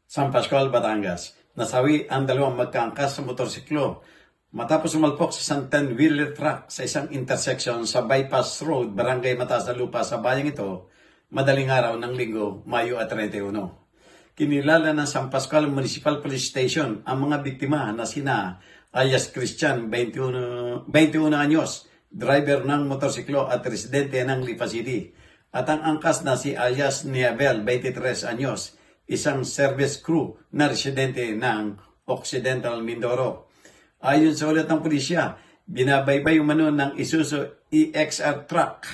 San Pascual, Batangas. Nasawi ang dalawang magkaangkas sa motorsiklo matapos umalpok sa Santan wheeler truck sa isang intersection sa Bypass Road, Barangay Mataas na Lupa sa bayang ito, madaling araw ng Linggo, Mayo 31. Kinilala ng San Pascual Municipal Police Station ang mga biktima na sina alias Christian, 21 anyos, driver ng motorsiklo at residente ng Lipa City, at ang angkas na si alias Niabel, 23 anyos, isang service crew na residente ng Occidental Mindoro. Ayon sa ulat ng pulisya, binabaybay umano ng Isuzu EXR truck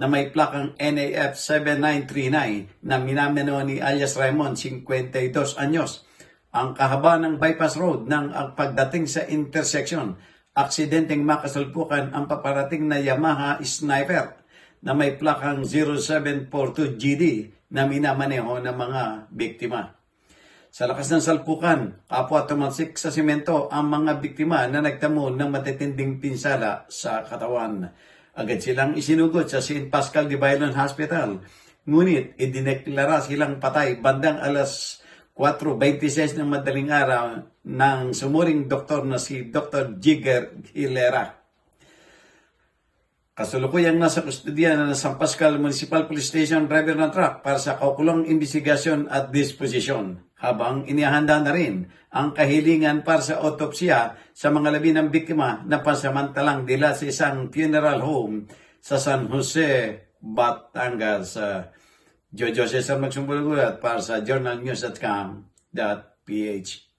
na may plakang NAF 7939 na minamano ni alias Raymond, 52 anyos. Ang kahaba ng bypass road ng pagdating sa intersection, aksidenteng makasalpukan ang paparating na Yamaha Sniper na may plakang 0742GD na minamaneho ng mga biktima. Sa lakas ng salpukan, kapwa tumalsik sa simento ang mga biktima na nagtamo ng matitinding pinsala sa katawan. Agad silang isinugod sa St. Pascal de Bailon Hospital. Ngunit idineklara silang patay bandang alas 4:26 ng madaling araw ng sumuring doktor na si Dr. Jigger Hilera. Kasulukuyang nasa kustodiya na ng San Pascual Municipal Police Station driver ng truck para sa kaukulong investigasyon at disposisyon, habang inihanda na rin ang kahilingan para sa otopsya sa mga labi ng biktima na pansamantalang dila sa isang funeral home sa San Jose, Batangas. Jojo Cesar magsumbulugulat para sa journalnews.com.ph.